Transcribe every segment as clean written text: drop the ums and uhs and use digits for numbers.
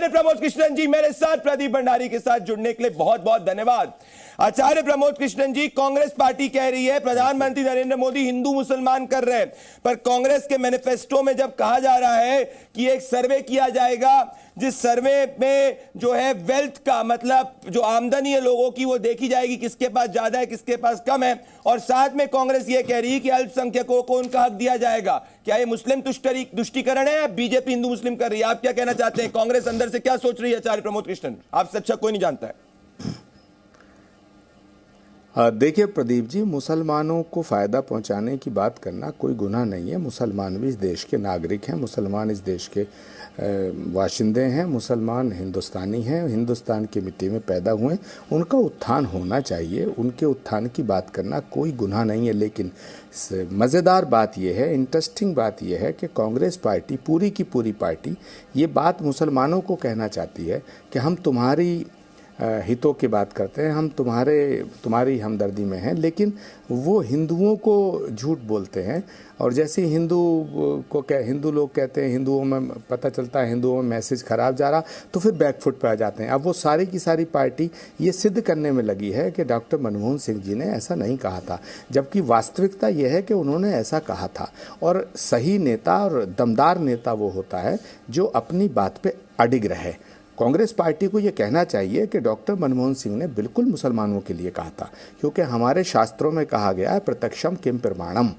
आचार्य प्रमोद कृष्णन जी मेरे साथ प्रदीप भंडारी के साथ जुड़ने के लिए बहुत बहुत धन्यवाद। आचार्य प्रमोद कृष्णन जी, कांग्रेस पार्टी कह रही है प्रधानमंत्री नरेंद्र मोदी हिंदू मुसलमान कर रहे हैं, पर कांग्रेस के मैनिफेस्टो में जब कहा जा रहा है कि एक सर्वे किया जाएगा, जिस सर्वे में जो है वेल्थ का मतलब जो आमदनी है लोगों की वो देखी जाएगी, किसके पास ज्यादा है किसके पास कम है, और साथ में कांग्रेस ये कह रही है कि अल्पसंख्यकों को उनका हक दिया जाएगा। क्या ये मुस्लिम तुष्टीकरण है या बीजेपी हिंदू मुस्लिम कर रही है? आप क्या कहना चाहते हैं? कांग्रेस अंदर से क्या सोच रही है? आचार्य प्रमोद कृष्णन, आपसे अच्छा कोई नहीं जानता है। देखिए प्रदीप जी, मुसलमानों को फ़ायदा पहुंचाने की बात करना कोई गुनाह नहीं है। मुसलमान भी इस देश के नागरिक हैं, मुसलमान इस देश के वाशिंदे हैं, मुसलमान हिंदुस्तानी हैं, हिंदुस्तान की मिट्टी में पैदा हुए, उनका उत्थान होना चाहिए। उनके उत्थान की बात करना कोई गुनाह नहीं है। लेकिन मज़ेदार बात यह है, इंटरेस्टिंग बात यह है कि कांग्रेस पार्टी, पूरी की पूरी पार्टी, ये बात मुसलमानों को कहना चाहती है कि हम तुम्हारी हितों की बात करते हैं, हम तुम्हारी हमदर्दी में हैं, लेकिन वो हिंदुओं को झूठ बोलते हैं। और जैसे हिंदू लोग कहते हैं हिंदुओं में पता चलता है हिंदुओं में मैसेज खराब जा रहा, तो फिर बैकफुट पे आ जाते हैं। अब वो सारी की सारी पार्टी ये सिद्ध करने में लगी है कि डॉक्टर मनमोहन सिंह जी ने ऐसा नहीं कहा था, जबकि वास्तविकता ये है कि उन्होंने ऐसा कहा था। और सही नेता और दमदार नेता वो होता है जो अपनी बात पे अडिग रहे। कांग्रेस पार्टी को ये कहना चाहिए कि डॉक्टर मनमोहन सिंह ने बिल्कुल मुसलमानों के लिए कहा था, क्योंकि हमारे शास्त्रों में कहा गया है प्रत्यक्षम किम प्रमाणम,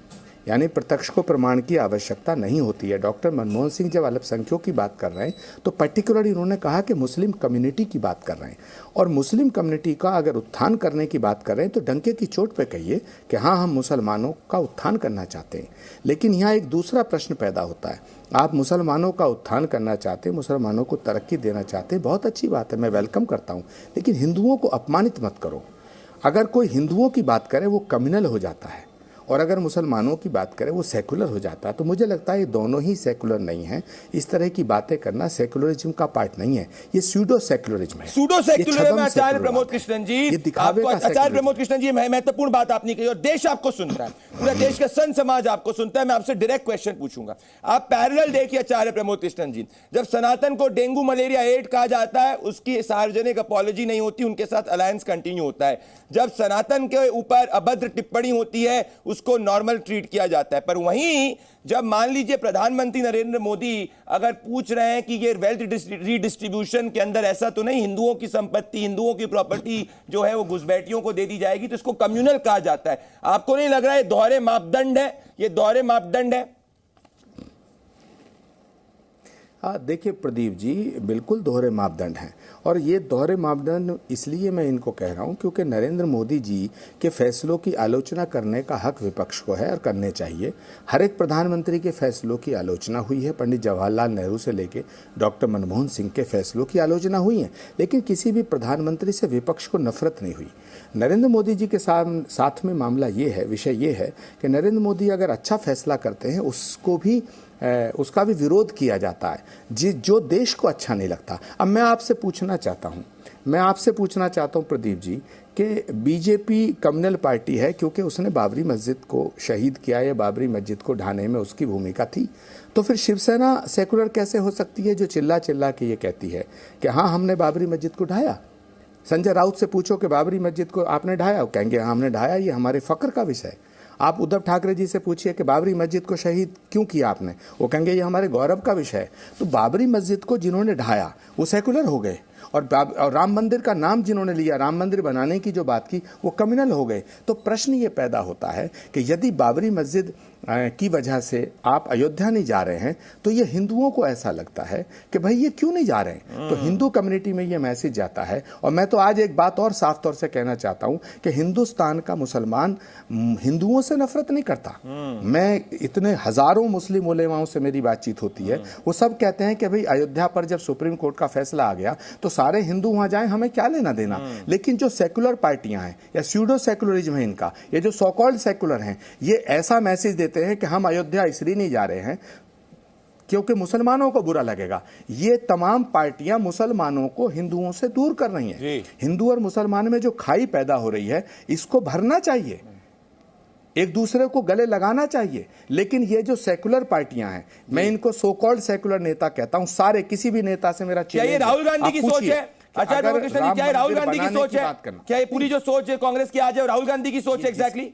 यानी प्रत्यक्ष को प्रमाण की आवश्यकता नहीं होती है। डॉक्टर मनमोहन सिंह जब अल्पसंख्यकों की बात कर रहे हैं तो पर्टिकुलरली उन्होंने कहा कि मुस्लिम कम्युनिटी की बात कर रहे हैं, और मुस्लिम कम्युनिटी का अगर उत्थान करने की बात कर रहे हैं तो डंके की चोट पे कहिए कि हाँ, हम मुसलमानों का उत्थान करना चाहते हैं। लेकिन यहाँ एक दूसरा प्रश्न पैदा होता है। आप मुसलमानों का उत्थान करना चाहते हैं, मुसलमानों को तरक्की देना चाहते हैं, बहुत अच्छी बात है, मैं वेलकम करता हूँ, लेकिन हिंदुओं को अपमानित मत करो। अगर कोई हिंदुओं की बात करे वो कम्युनल हो जाता है, और अगर मुसलमानों की बात करें वो सेकुलर हो जाता है। तो मुझे लगता है ये दोनों ही सेकुलर नहीं है। इस तरह की बातें करना सेकुलरिज्म का पार्ट नहीं है, ये सूडो सेकुलरिज्म है। Pseudo secularism. आचार्य प्रमोद कृष्णन जी, आचार्य प्रमोद कृष्णन जी, महत्वपूर्ण बात आपने कही और देश आपको सुनता है, पूरा देश का संत समाज आपको सुनता है। मैं आपसे डायरेक्ट क्वेश्चन पूछूंगा, आप पैरेलल देखिए आचार्य प्रमोद कृष्णन जी। जब सनातन को डेंगू मलेरिया एड कहा जाता है, उसकी सार्वजनिक अपॉलॉजी नहीं होती, उनके साथ अलायंस कंटिन्यू होता है। जब सनातन के ऊपर अभद्र टिप्पणी होती है उसको नॉर्मल ट्रीट किया जाता है। पर वहीं जब मान लीजिए प्रधानमंत्री नरेंद्र मोदी अगर पूछ रहे हैं कि ये वेल्थ रीडिस्ट्रीब्यूशन के अंदर ऐसा तो नहीं हिंदुओं की संपत्ति, हिंदुओं की प्रॉपर्टी जो है वो घुसपैठियों को दे दी जाएगी, तो इसको कम्युनल कहा जाता है। आपको नहीं लग रहा है दोहरे मापदंड है? ये दोहरे मापदंड है। देखिए प्रदीप जी, बिल्कुल दोहरे मापदंड हैं, और ये दोहरे मापदंड इसलिए मैं इनको कह रहा हूँ क्योंकि नरेंद्र मोदी जी के फैसलों की आलोचना करने का हक विपक्ष को है और करने चाहिए। हर एक प्रधानमंत्री के फैसलों की आलोचना हुई है, पंडित जवाहरलाल नेहरू से लेके डॉक्टर मनमोहन सिंह के फैसलों की आलोचना हुई है, लेकिन किसी भी प्रधानमंत्री से विपक्ष को नफरत नहीं हुई। नरेंद्र मोदी जी के साथ में मामला ये है, विषय ये है कि नरेंद्र मोदी अगर अच्छा फैसला करते हैं उसका भी विरोध किया जाता है जो देश को अच्छा नहीं लगता। अब मैं आपसे पूछना चाहता हूं प्रदीप जी कि बीजेपी कम्युनल पार्टी है क्योंकि उसने बाबरी मस्जिद को शहीद किया या बाबरी मस्जिद को ढाने में उसकी भूमिका थी, तो फिर शिवसेना सेकुलर कैसे हो सकती है जो चिल्ला चिल्ला के ये कहती है कि हाँ हमने बाबरी मस्जिद को ढाया? संजय राउत से पूछो कि बाबरी मस्जिद को आपने ढाया, वो कहेंगे हाँ हमने ढाया, ये हमारे फख्र का विषय है। आप उद्धव ठाकरे जी से पूछिए कि बाबरी मस्जिद को शहीद क्यों किया आपने, वो कहेंगे ये हमारे गौरव का विषय है। तो बाबरी मस्जिद को जिन्होंने ढाया वो सेकुलर हो गए, और राम मंदिर का नाम जिन्होंने लिया, राम मंदिर बनाने की जो बात की, वो कम्युनल हो गए। तो प्रश्न ये पैदा होता है कि यदि बाबरी मस्जिद की वजह से आप अयोध्या नहीं जा रहे हैं तो ये हिंदुओं को ऐसा लगता है कि भाई ये क्यों नहीं जा रहे हैं, तो हिंदू कम्युनिटी में ये मैसेज जाता है। और मैं तो आज एक बात और साफ तौर से कहना चाहता हूं कि हिंदुस्तान का मुसलमान हिंदुओं से नफरत नहीं करता। मैं इतने हजारों मुस्लिम उलेमाओं से मेरी बातचीत होती है, वो सब कहते हैं कि भाई अयोध्या पर जब सुप्रीम कोर्ट का फैसला आ गया तो सारे हिंदू वहां जाएं, हमें क्या लेना देना। लेकिन जो सेकुलर पार्टियां हैं या स्यूडो सेकुलरिज्म है इनका, ये जो सो कॉल्ड सेकुलर हैं, ये ऐसा मैसेज देते हैं कि हम अयोध्या इसलिए नहीं जा रहे हैं क्योंकि मुसलमानों को बुरा लगेगा। ये तमाम पार्टियां मुसलमानों को हिंदुओं से दूर कर रही हैं। हिंदू और मुसलमान में जो खाई पैदा हो रही है इसको भरना चाहिए। एक दूसरे को गले लगाना चाहिए। लेकिन ये जो सेकुलर पार्टियां हैं, मैं इनको सो कॉल्ड सेकुलर नेता कहता हूं, सारे किसी भी नेता से मेरा क्या ये राहुल गांधी की सोच है? आचार्य प्रमोद कृष्णन जी, क्या ये राहुल गांधी की सोच है? क्या ये पूरी जो सोच है कांग्रेस की आज है राहुल गांधी की सोच है एग्जैक्टली?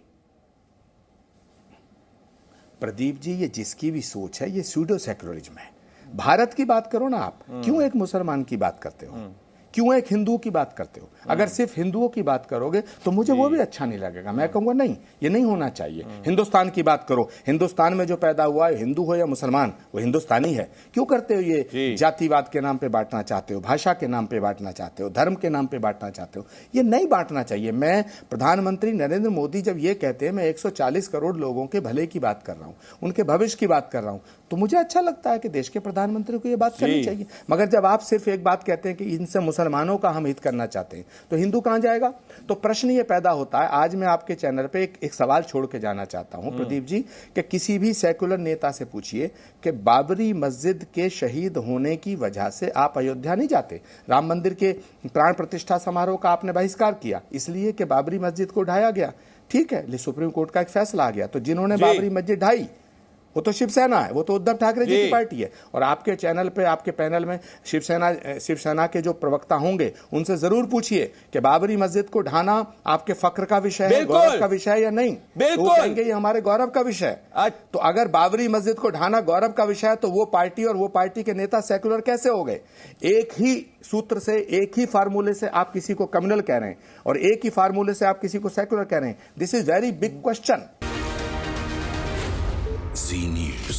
प्रदीप जी, ये जिसकी भी सोच है ये सूडो सेकुलरिज्म है। भारत की बात करो ना आप, क्यों एक मुसलमान की बात करते हो, क्यों एक हिंदू की बात करते हो? अगर सिर्फ हिंदुओं की बात करोगे तो मुझे वो भी अच्छा नहीं लगेगा। मैं कहूंगा नहीं, ये नहीं होना चाहिए। हिंदुस्तान की बात करो, हिंदुस्तान में जो पैदा हुआ है, हिंदू हो या मुसलमान, वो हिंदुस्तानी है। क्यों करते हो ये जातिवाद के नाम पे बांटना चाहते हो, भाषा के नाम पे बांटना चाहते हो, धर्म के नाम पे बांटना चाहते हो? ये नहीं बांटना चाहिए। मैं प्रधानमंत्री नरेंद्र मोदी जब ये कहते हैं मैं 140 करोड़ लोगों के भले की बात कर रहा हूं, उनके भविष्य की बात कर रहा हूं, तो मुझे अच्छा लगता है कि देश के प्रधानमंत्री को ये बात करनी चाहिए। मगर जब आप सिर्फ एक बात कहते हैं कि इनसे मुसलमानों का हम हित करना चाहते हैं, तो हिंदू कहां जाएगा? तो प्रश्न ये पैदा होता है। आज मैं आपके चैनल पे एक सवाल छोड़ के जाना चाहता हूं प्रदीप जी, कि किसी भी सेकुलर नेता से पूछिए कि बाबरी मस्जिद के शहीद होने की वजह से आप अयोध्या नहीं जाते। राम मंदिर के प्राण प्रतिष्ठा समारोह का आपने बहिष्कार किया इसलिए कि बाबरी मस्जिद को ढाया गया। ठीक है, सुप्रीम कोर्ट का एक फैसला आ गया, तो जिन्होंने बाबरी मस्जिद ढाई वो तो शिवसेना है, वो तो उद्धव ठाकरे जी की पार्टी है। और आपके चैनल पे, आपके पैनल में शिवसेना के जो प्रवक्ता होंगे उनसे जरूर पूछिए कि बाबरी मस्जिद को ढाना आपके फक्र का विषय है, गौरव का विषय है या नहीं। तो वो कहेंगे ये हमारे गौरव का विषय है। तो अगर बाबरी मस्जिद को ढाना गौरव का विषय है तो वो पार्टी और वो पार्टी के नेता सेकुलर कैसे हो गए? एक ही सूत्र से, एक ही फार्मूले से आप किसी को कम्युनल कह रहे हैं और एक ही फार्मूले से आप किसी को सेकुलर कह रहे हैं। This is very big question. Z News.